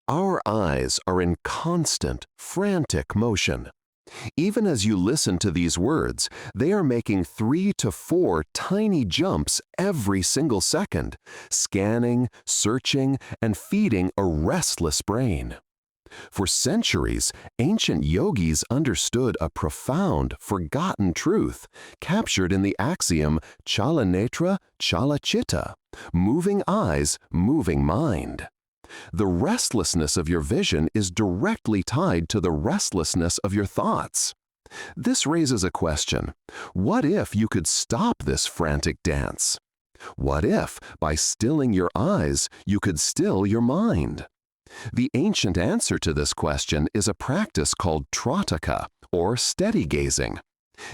Our eyes are in constant, frantic motion. Even as you listen to these words, they are making 3 to 4 tiny jumps every single second, scanning, searching, and feeding a restless brain. For centuries, ancient yogis understood a profound, forgotten truth captured in the axiom chala netra, chala chitta, moving eyes, moving mind. The restlessness of your vision is directly tied to the restlessness of your thoughts. This raises a question. What if you could stop this frantic dance? What if, by stilling your eyes, you could still your mind? The ancient answer to this question is a practice called Trataka, or steady gazing.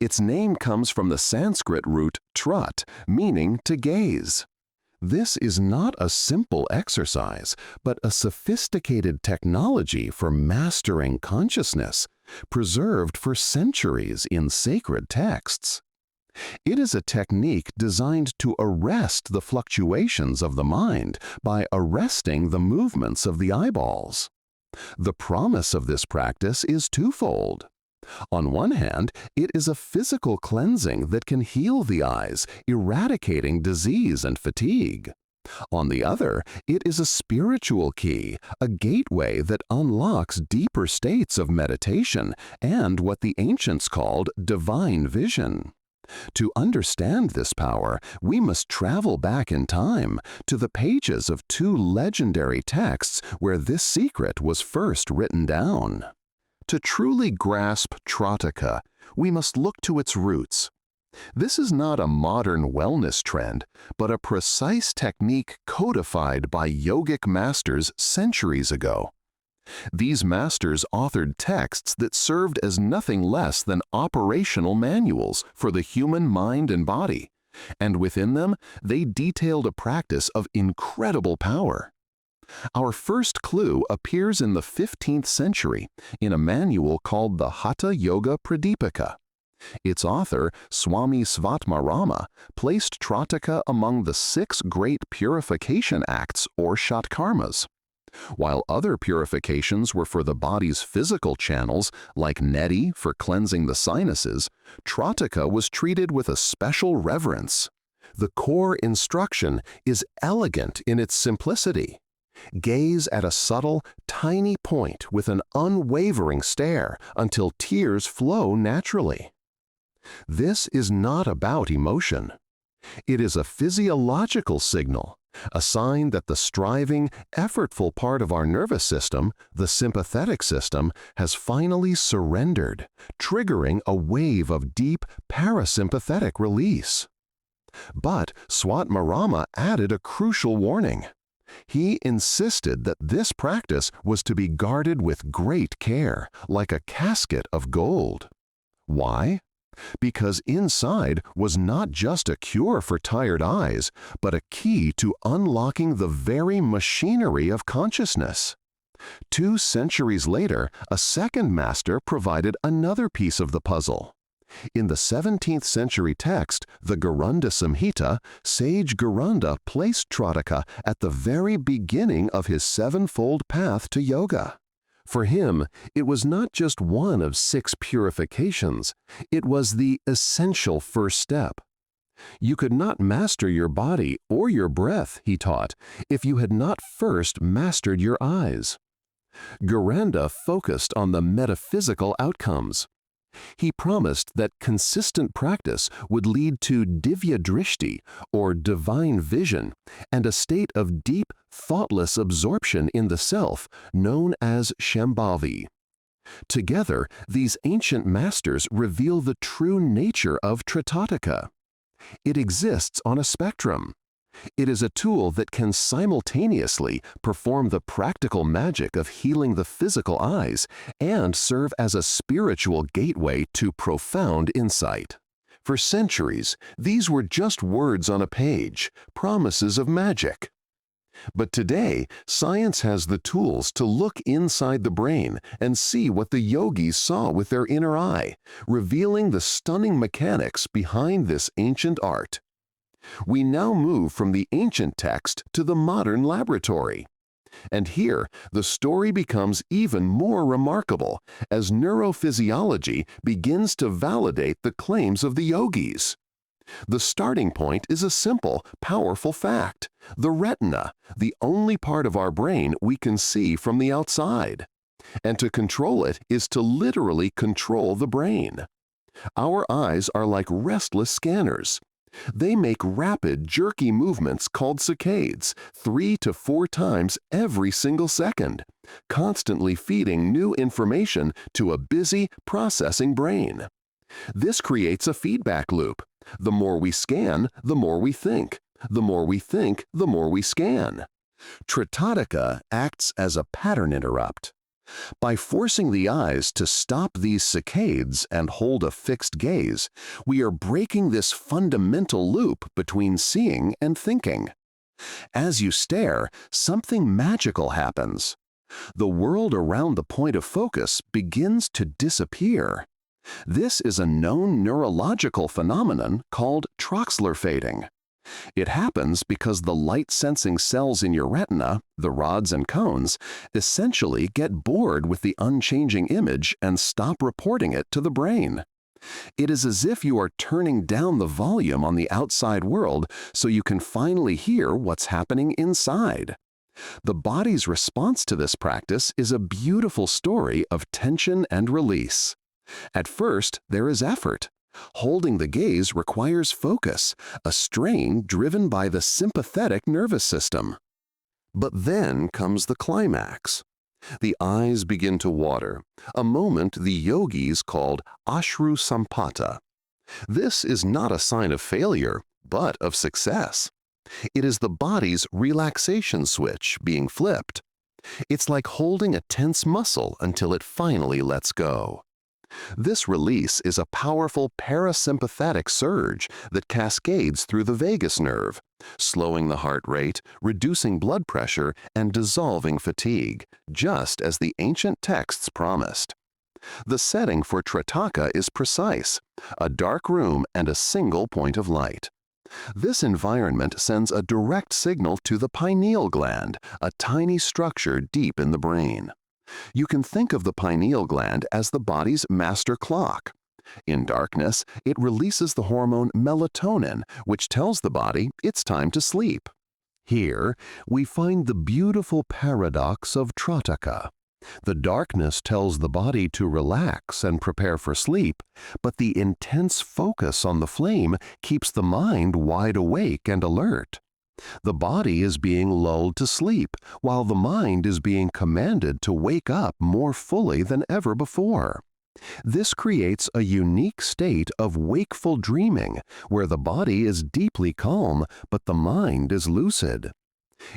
Its name comes from the Sanskrit root trat, meaning to gaze. This is not a simple exercise, but a sophisticated technology for mastering consciousness, preserved for centuries in sacred texts. It is a technique designed to arrest the fluctuations of the mind by arresting the movements of the eyeballs. The promise of this practice is twofold. On one hand, it is a physical cleansing that can heal the eyes, eradicating disease and fatigue. On the other, it is a spiritual key, a gateway that unlocks deeper states of meditation and what the ancients called divine vision. To understand this power, we must travel back in time to the pages of 2 legendary texts where this secret was first written down. To truly grasp Trataka, we must look to its roots. This is not a modern wellness trend, but a precise technique codified by yogic masters centuries ago. These masters authored texts that served as nothing less than operational manuals for the human mind and body, and within them they detailed a practice of incredible power. Our first clue appears in the 15th century in a manual called the Hatha Yoga Pradipika. Its author, Swami Svatmarama, placed Trataka among the 6 great purification acts or shatkarmas. While other purifications were for the body's physical channels, like neti for cleansing the sinuses, Trataka was treated with a special reverence. The core instruction is elegant in its simplicity. Gaze at a subtle, tiny point with an unwavering stare until tears flow naturally. This is not about emotion. It is a physiological signal, a sign that the striving, effortful part of our nervous system, the sympathetic system, has finally surrendered, triggering a wave of deep parasympathetic release. But Swatmarama added a crucial warning. He insisted that this practice was to be guarded with great care, like a casket of gold. Why? Because inside was not just a cure for tired eyes, but a key to unlocking the very machinery of consciousness. 2 centuries later, a second master provided another piece of the puzzle. In the 17th century text, the Garunda Samhita, sage Garunda placed Trataka at the very beginning of his 7-fold path to yoga. For him, it was not just one of 6 purifications, it was the essential first step. You could not master your body or your breath, he taught, if you had not first mastered your eyes. Garanda focused on the metaphysical outcomes. He promised that consistent practice would lead to divya drishti, or divine vision, and a state of deep, thoughtless absorption in the self, known as Shambhavi. Together, these ancient masters reveal the true nature of Trataka. It exists on a spectrum. It is a tool that can simultaneously perform the practical magic of healing the physical eyes and serve as a spiritual gateway to profound insight. For centuries, these were just words on a page, promises of magic. But today, science has the tools to look inside the brain and see what the yogis saw with their inner eye, revealing the stunning mechanics behind this ancient art. We now move from the ancient text to the modern laboratory. And here, the story becomes even more remarkable as neurophysiology begins to validate the claims of the yogis. The starting point is a simple, powerful fact: the retina, the only part of our brain we can see from the outside. And to control it is to literally control the brain. Our eyes are like restless scanners. They make rapid, jerky movements called saccades 3 to 4 times every single second, constantly feeding new information to a busy, processing brain. This creates a feedback loop. The more we scan, the more we think. The more we think, the more we scan. Trataka acts as a pattern interrupt. By forcing the eyes to stop these saccades and hold a fixed gaze, we are breaking this fundamental loop between seeing and thinking. As you stare, something magical happens. The world around the point of focus begins to disappear. This is a known neurological phenomenon called Troxler fading. It happens because the light-sensing cells in your retina, the rods and cones, essentially get bored with the unchanging image and stop reporting it to the brain. It is as if you are turning down the volume on the outside world so you can finally hear what's happening inside. The body's response to this practice is a beautiful story of tension and release. At first, there is effort. Holding the gaze requires focus, a strain driven by the sympathetic nervous system. But then comes the climax. The eyes begin to water, a moment the yogis called ashru sampata. This is not a sign of failure, but of success. It is the body's relaxation switch being flipped. It's like holding a tense muscle until it finally lets go. This release is a powerful parasympathetic surge that cascades through the vagus nerve, slowing the heart rate, reducing blood pressure, and dissolving fatigue, just as the ancient texts promised. The setting for Trataka is precise: a dark room and a single point of light. This environment sends a direct signal to the pineal gland, a tiny structure deep in the brain. You can think of the pineal gland as the body's master clock. In darkness, it releases the hormone melatonin, which tells the body it's time to sleep. Here, we find the beautiful paradox of Trataka. The darkness tells the body to relax and prepare for sleep, but the intense focus on the flame keeps the mind wide awake and alert. The body is being lulled to sleep, while the mind is being commanded to wake up more fully than ever before. This creates a unique state of wakeful dreaming, where the body is deeply calm, but the mind is lucid.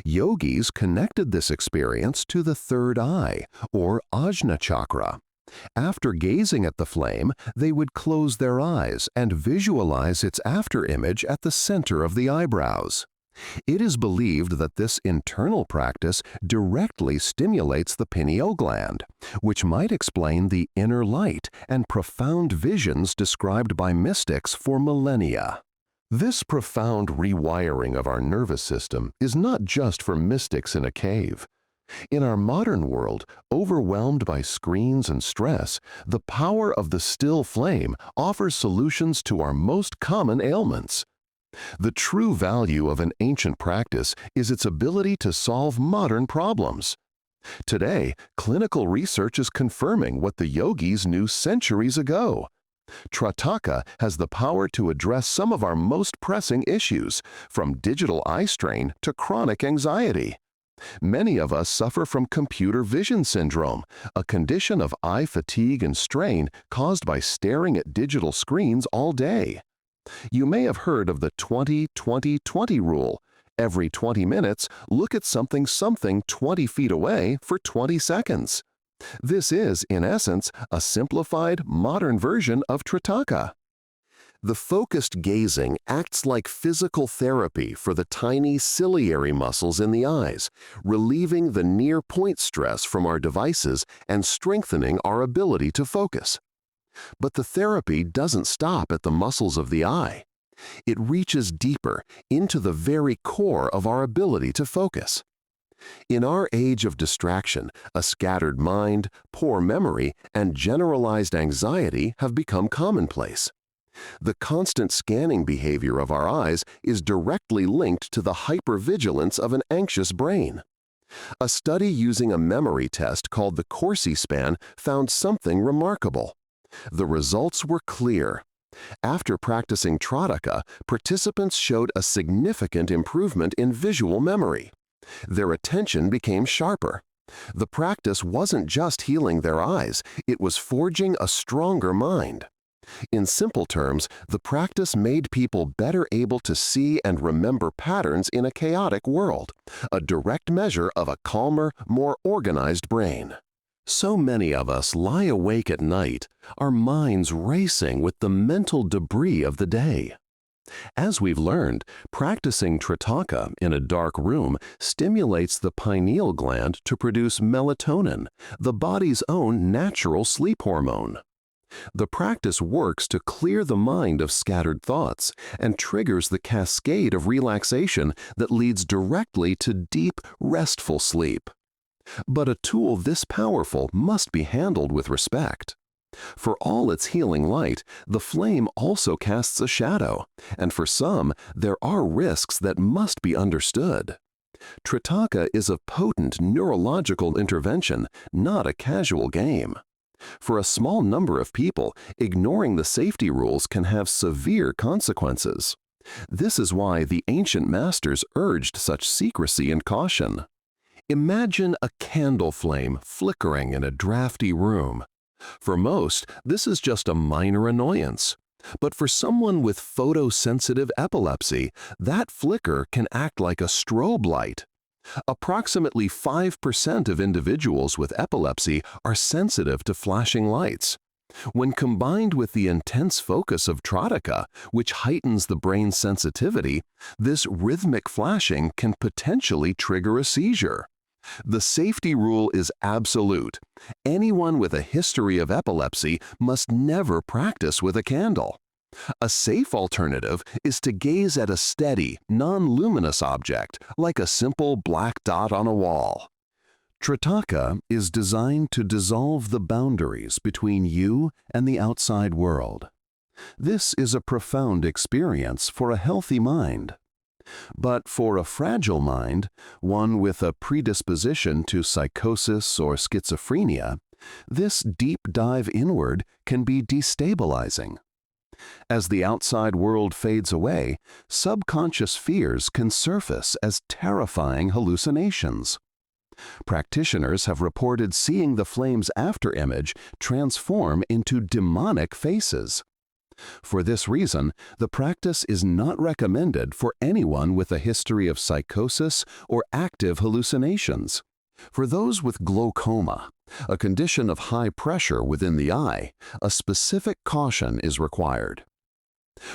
Yogis connected this experience to the third eye, or Ajna chakra. After gazing at the flame, they would close their eyes and visualize its afterimage at the center of the eyebrows. It is believed that this internal practice directly stimulates the pineal gland, which might explain the inner light and profound visions described by mystics for millennia. This profound rewiring of our nervous system is not just for mystics in a cave. In our modern world, overwhelmed by screens and stress, the power of the still flame offers solutions to our most common ailments. The true value of an ancient practice is its ability to solve modern problems. Today, clinical research is confirming what the yogis knew centuries ago. Trataka has the power to address some of our most pressing issues, from digital eye strain to chronic anxiety. Many of us suffer from computer vision syndrome, a condition of eye fatigue and strain caused by staring at digital screens all day. You may have heard of the 20-20-20 rule. Every 20 minutes, look at something 20 feet away for 20 seconds. This is, in essence, a simplified, modern version of Trataka. The focused gazing acts like physical therapy for the tiny ciliary muscles in the eyes, relieving the near-point stress from our devices and strengthening our ability to focus. But the therapy doesn't stop at the muscles of the eye. It reaches deeper into the very core of our ability to focus. In our age of distraction, a scattered mind, poor memory, and generalized anxiety have become commonplace. The constant scanning behavior of our eyes is directly linked to the hypervigilance of an anxious brain. A study using a memory test called the Corsi span found something remarkable. The results were clear. After practicing Trataka, participants showed a significant improvement in visual memory. Their attention became sharper. The practice wasn't just healing their eyes, it was forging a stronger mind. In simple terms, the practice made people better able to see and remember patterns in a chaotic world, a direct measure of a calmer, more organized brain. So many of us lie awake at night, our minds racing with the mental debris of the day. As we've learned, practicing Trataka in a dark room stimulates the pineal gland to produce melatonin, the body's own natural sleep hormone. The practice works to clear the mind of scattered thoughts and triggers the cascade of relaxation that leads directly to deep, restful sleep. But a tool this powerful must be handled with respect. For all its healing light, the flame also casts a shadow, and for some, there are risks that must be understood. Trataka is a potent neurological intervention, not a casual game. For a small number of people, ignoring the safety rules can have severe consequences. This is why the ancient masters urged such secrecy and caution. Imagine a candle flame flickering in a drafty room. For most, this is just a minor annoyance. But for someone with photosensitive epilepsy, that flicker can act like a strobe light. Approximately 5% of individuals with epilepsy are sensitive to flashing lights. When combined with the intense focus of Trataka, which heightens the brain's sensitivity, this rhythmic flashing can potentially trigger a seizure. The safety rule is absolute. Anyone with a history of epilepsy must never practice with a candle. A safe alternative is to gaze at a steady, non-luminous object, like a simple black dot on a wall. Trataka is designed to dissolve the boundaries between you and the outside world. This is a profound experience for a healthy mind. But for a fragile mind, one with a predisposition to psychosis or schizophrenia, this deep dive inward can be destabilizing. As the outside world fades away, subconscious fears can surface as terrifying hallucinations. Practitioners have reported seeing the flame's afterimage transform into demonic faces. For this reason, the practice is not recommended for anyone with a history of psychosis or active hallucinations. For those with glaucoma, a condition of high pressure within the eye, a specific caution is required.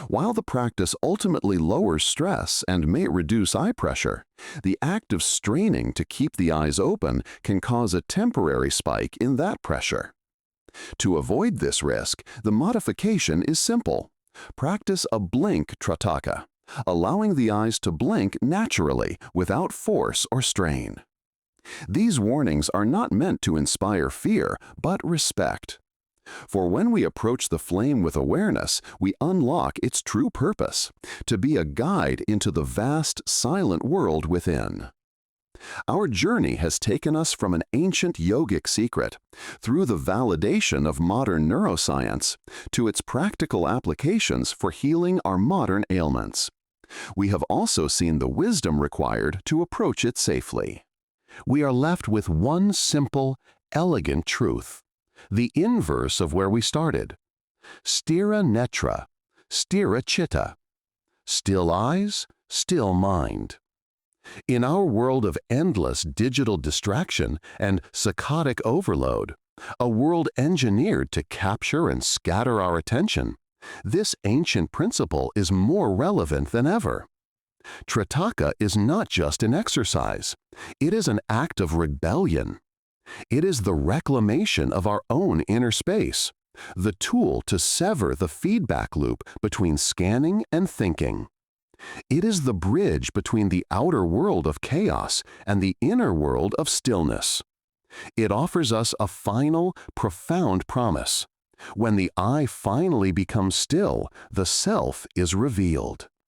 While the practice ultimately lowers stress and may reduce eye pressure, the act of straining to keep the eyes open can cause a temporary spike in that pressure. To avoid this risk, the modification is simple. Practice a blink Trataka, allowing the eyes to blink naturally without force or strain. These warnings are not meant to inspire fear, but respect. For when we approach the flame with awareness, we unlock its true purpose, to be a guide into the vast, silent world within. Our journey has taken us from an ancient yogic secret, through the validation of modern neuroscience, to its practical applications for healing our modern ailments. We have also seen the wisdom required to approach it safely. We are left with one simple, elegant truth, the inverse of where we started. Stira netra, stira chitta. Still eyes, still mind. In our world of endless digital distraction and saccadic overload, a world engineered to capture and scatter our attention, this ancient principle is more relevant than ever. Trataka is not just an exercise. It is an act of rebellion. It is the reclamation of our own inner space, the tool to sever the feedback loop between scanning and thinking. It is the bridge between the outer world of chaos and the inner world of stillness. It offers us a final, profound promise. When the I finally becomes still, the self is revealed.